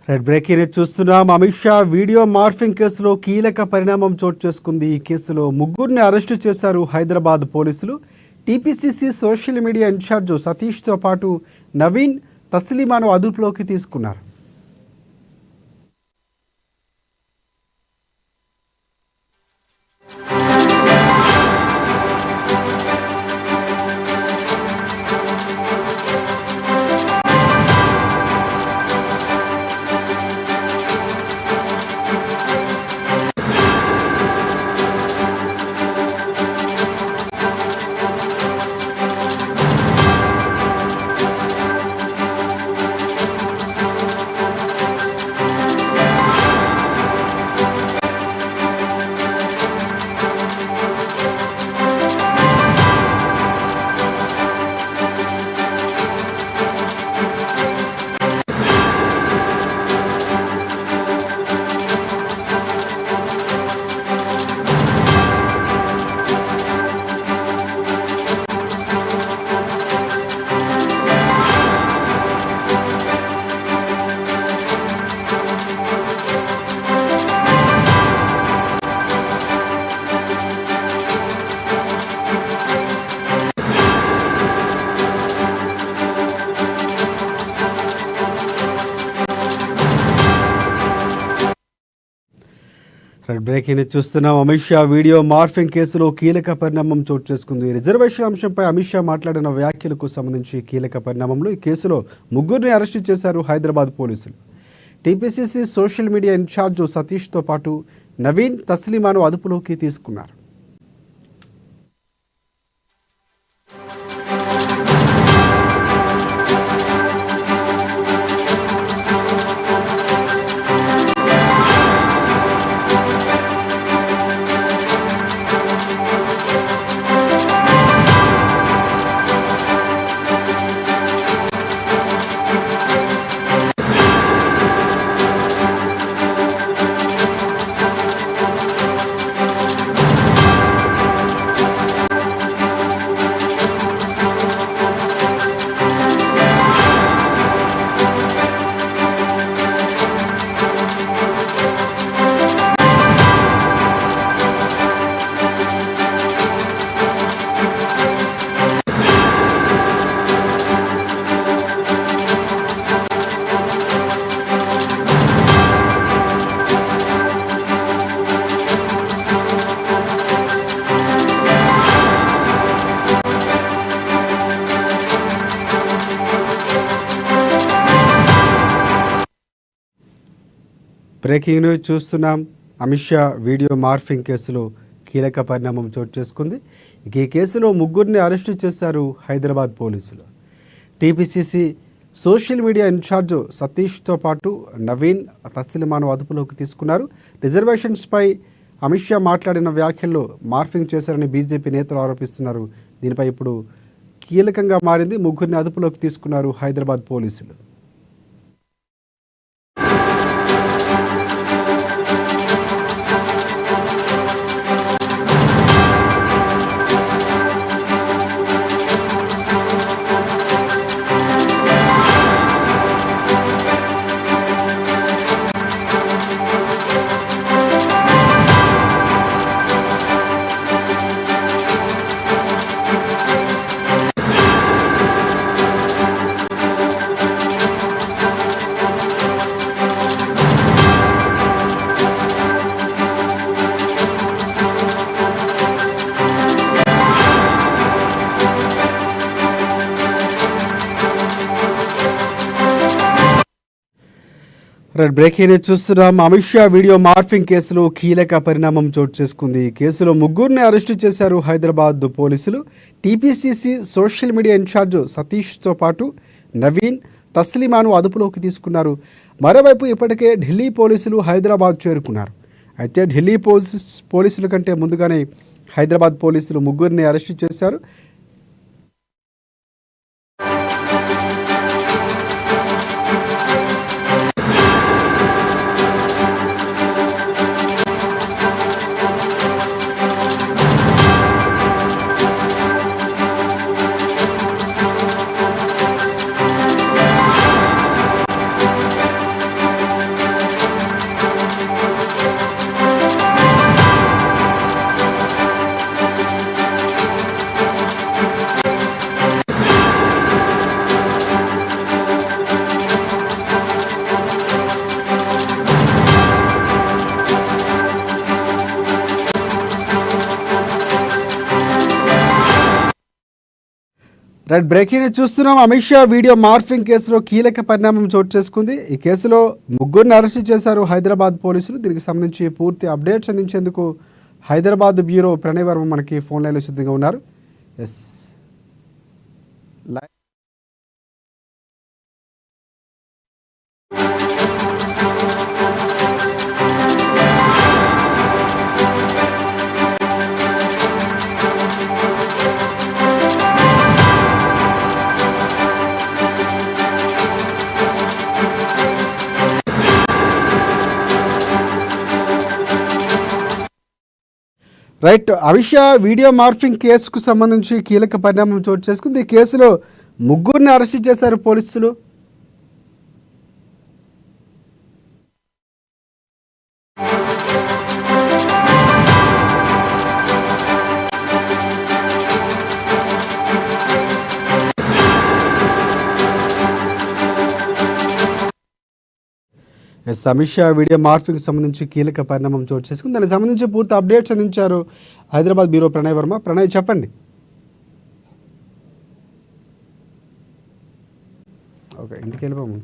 Red breaking చూస్తున్నాం. Amit Shah video morphing కేసులో కీలక పరిణామం చోటు చేసుకుంది. ఈ కేసులో ముగ్గురిని అరెస్టు చేశారు హైదరాబాద్ పోలీసులు. టీపీసీసీ సోషల్ మీడియా ఇన్ఛార్జ్ సతీష్తో పాటు నవీన్, తస్లీమాను అదుపులోకి తీసుకున్నారు. రెడ్ బ్రేకింగ్ చూస్తున్నాం. అమిత్ షా వీడియో మార్ఫింగ్ కేసులో కీలక పరిణామం చోటు చేసుకుంది. రిజర్వేషన్ అంశంపై అమిత్ షా మాట్లాడిన వ్యాఖ్యలకు సంబంధించి కీలక పరిణామంలో ఈ కేసులో ముగ్గురిని అరెస్టు చేశారు హైదరాబాద్ పోలీసులు. టీపీసీసీ సోషల్ మీడియా ఇన్ఛార్జ్ సతీష్తో పాటు నవీన్, తస్లీమాను అదుపులోకి తీసుకున్నారు. బ్రేకింగ్ న్యూస్ చూస్తున్నాం. అమిత్ షా వీడియో మార్ఫింగ్ కేసులో కీలక పరిణామం చోటు చేసుకుంది. ఈ కేసులో ముగ్గురిని అరెస్టు చేశారు హైదరాబాద్ పోలీసులు. టీపీసీసీ సోషల్ మీడియా ఇన్ఛార్జ్ సతీష్తో పాటు నవీన్, తస్లీమాను అదుపులోకి తీసుకున్నారు. రిజర్వేషన్స్పై అమిత్ షా మాట్లాడిన వ్యాఖ్యల్లో మార్ఫింగ్ చేశారని బీజేపీ నేతలు ఆరోపిస్తున్నారు. దీనిపై ఇప్పుడు కీలకంగా మారింది. ముగ్గురిని అదుపులోకి తీసుకున్నారు హైదరాబాద్ పోలీసులు. రెడ్ బ్రేకింగ్ చూస్తున్నాం. అమిత్ షా వీడియో మార్ఫింగ్ కేసులో కీలక పరిణామం చోటు చేసుకుంది. ఈ కేసులో ముగ్గురిని అరెస్టు చేశారు హైదరాబాద్ పోలీసులు. టీపీసీసీ సోషల్ మీడియా ఇన్ఛార్జ్ సతీష్తో పాటు నవీన్, తస్లీమాను అదుపులోకి తీసుకున్నారు. మరోవైపు ఇప్పటికే ఢిల్లీ పోలీసులు హైదరాబాద్ చేరుకున్నారు. అయితే ఢిల్లీ పోలీసుల కంటే ముందుగానే హైదరాబాద్ పోలీసులు ముగ్గురిని అరెస్టు చేశారు. రైట్, బ్రేకింగ్ న్యూస్ చూస్తున్నాం. అమిత్ షా వీడియో మార్ఫింగ్ కేసులో కీలక పరిణామం చోటు చేసుకుంది. ఈ కేసులో ముగ్గురిని అరెస్ట్ చేశారు హైదరాబాద్ పోలీసులు. దీనికి సంబంధించి పూర్తి అప్డేట్స్ అందించేందుకు హైదరాబాద్ బ్యూరో ప్రణయ్ వర్మ మనకి ఫోన్ లైన్లో సిద్ధంగా ఉన్నారు. Yes right, Amit Shah video morphing కేసుకు సంబంధించి కీలక పరిణామం చోటు చేసుకుంది. ఈ కేసులో ముగ్గురిని అరెస్ట్ చేశారు పోలీసులు. Yes, Amit Shah video morphing సంబంధించి కీలక పరిణామం చోటు చేసుకుంది. దానికి సంబంధించి పూర్తి అప్డేట్స్ అందించారు హైదరాబాద్ బ్యూరో ప్రణయ్ వర్మ. ప్రణయ్, చెప్పండి. ఓకే, ఇంటికి వెళ్ళిపోము.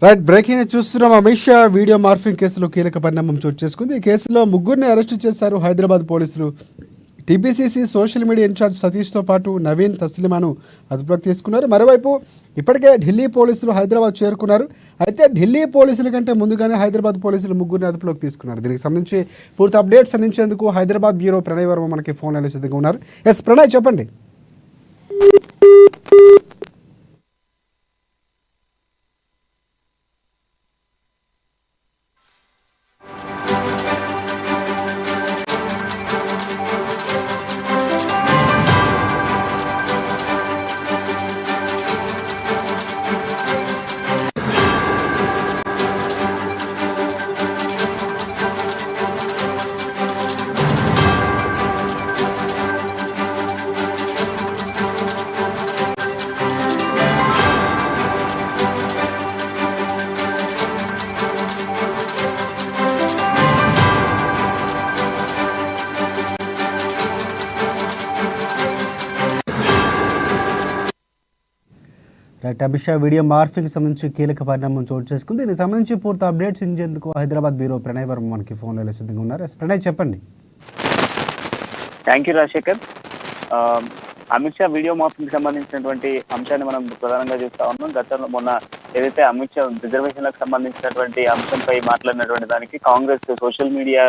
రైట్, బ్రేకింగ్ న్యూస్ చూస్తున్నాం. అమిత్ షా వీడియో మార్ఫింగ్ కేసులో కీలక పరిణామం చోటు చేసుకుంది. ఈ కేసులో ముగ్గురిని అరెస్టు చేశారు హైదరాబాద్ పోలీసులు. టీపీసీసీ సోషల్ మీడియా ఇన్ఛార్జ్ సతీష్తో పాటు నవీన్, తస్లిమాను అదుపులోకి తీసుకున్నారు. మరోవైపు ఇప్పటికే ఢిల్లీ పోలీసులు హైదరాబాద్ చేరుకున్నారు. అయితే ఢిల్లీ పోలీసుల కంటే ముందుగానే హైదరాబాద్ పోలీసులు ముగ్గురిని అదుపులోకి తీసుకున్నారు. దీనికి సంబంధించి పూర్తి అప్డేట్స్ అందించేందుకు హైదరాబాద్ బ్యూరో ప్రణయ్ వర్మ మనకి ఫోన్ లైన్లో సిద్ధంగా ఉన్నారు. ఎస్ ప్రణయ్, చెప్పండి. Right, Amit Shah video morphing సంబంధించి కీలక పరిణామం చోటు చేసుకుంది. దీనికి సంబంధించి పూర్తి అప్డేట్స్ ఇచ్చేందుకు హైదరాబాద్ బ్యూరో ప్రణయ్ వర్మ మనకి ఫోన్ లైన్లో సిద్ధంగా ఉన్నారు. ప్రణయ్, చెప్పండి. Thank you Rajasekhar. Amit Shah video morphing సంబంధించినటువంటి అంశాన్ని మనం ప్రధానంగా చూస్తా ఉన్నాం. గతంలో మొన్న ఏదైతే అమిత్ షా రిజర్వేషన్లకు సంబంధించినటువంటి అంశంపై మాట్లాడినటువంటి దానికి కాంగ్రెస్ సోషల్ మీడియా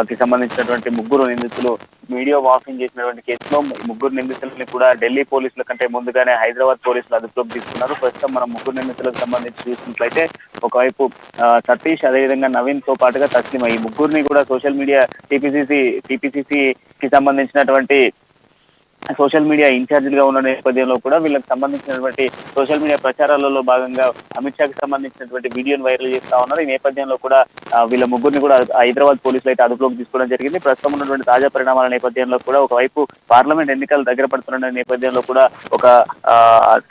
కి సంబంధించినటువంటి ముగ్గురు నిందితులు వీడియో మార్ఫింగ్ చేసినటువంటి కేసులో ముగ్గురు నిందితులని కూడా ఢిల్లీ పోలీసుల కంటే ముందుగానే హైదరాబాద్ పోలీసులు అదుపులోకి తీసుకున్నారు. ప్రస్తుతం మనం ముగ్గురు నిందితులకు సంబంధించి చూసినట్లయితే ఒకవైపు సతీష్, అదేవిధంగా నవీన్ తో పాటుగా తస్లిమా, ఈ ముగ్గురిని కూడా సోషల్ మీడియా టీపీసీసీ కి సంబంధించినటువంటి సోషల్ మీడియా ఇన్ఛార్జిగా ఉన్న నేపథ్యంలో కూడా వీళ్ళకి సంబంధించినటువంటి సోషల్ మీడియా ప్రచారాలలో భాగంగా అమిత్ షాకి సంబంధించినటువంటి వీడియోను వైరల్ చేస్తా ఉన్నారు. ఈ నేపథ్యంలో కూడా వీళ్ళ ముగ్గురిని కూడా హైదరాబాద్ పోలీసులు అయితే అదుపులోకి తీసుకోవడం జరిగింది. ప్రస్తుతం ఉన్నటువంటి తాజా పరిణామాల నేపథ్యంలో కూడా ఒకవైపు పార్లమెంట్ ఎన్నికలు దగ్గర పడుతున్న నేపథ్యంలో కూడా ఒక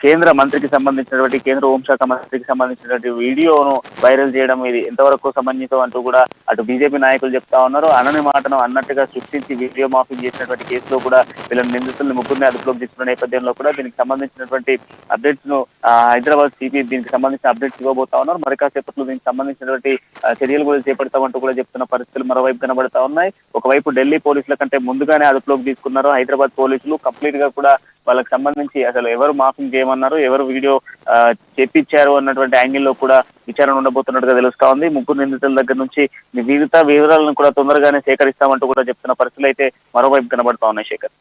కేంద్ర మంత్రికి సంబంధించినటువంటి కేంద్ర హోంశాఖ మంత్రికి సంబంధించినటువంటి వీడియోను వైరల్ చేయడం ఇది ఎంతవరకు సంబంధితం అంటూ కూడా అటు బీజేపీ నాయకులు చెప్తా ఉన్నారు. అనని మాటను అన్నట్టుగా సృష్టించి వీడియో మాఫింగ్ చేసినటువంటి కేసులో కూడా వీళ్ళని నిందితులు ముగ్గురిని అదుపులోకి తీసుకున్న నేపథ్యంలో కూడా దీనికి సంబంధించినటువంటి అప్డేట్స్ ను హైదరాబాద్ సిపి దీనికి సంబంధించిన అప్డేట్స్ ఇవ్వబోతా ఉన్నారు. మరి కాసేపట్లో దీనికి సంబంధించినటువంటి చర్యలు కూడా చేపడతామంటూ కూడా చెప్తున్న పరిస్థితులు మరోవైపు కనబడతా ఉన్నాయి. ఒకవైపు ఢిల్లీ పోలీసుల కంటే ముందుగానే అదుపులోకి తీసుకున్నారు హైదరాబాద్ పోలీసులు. కంప్లీట్ గా కూడా వాళ్ళకి సంబంధించి అసలు ఎవరు మాఫింగ్ చేయమన్నారు, ఎవరు వీడియో చేపించారు అన్నటువంటి యాంగిల్లో కూడా విచారణ ఉండబోతున్నట్టుగా తెలుస్తా ఉంది. ముగ్గురు నిందితుల దగ్గర నుంచి మిగతా వివరాలను కూడా తొందరగానే సేకరిస్తామంటూ కూడా చెప్తున్న పరిస్థితులు అయితే మరోవైపు కనబడతా ఉన్నాయి. Shekhar,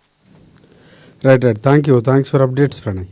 right. Thanks for updates Pranay.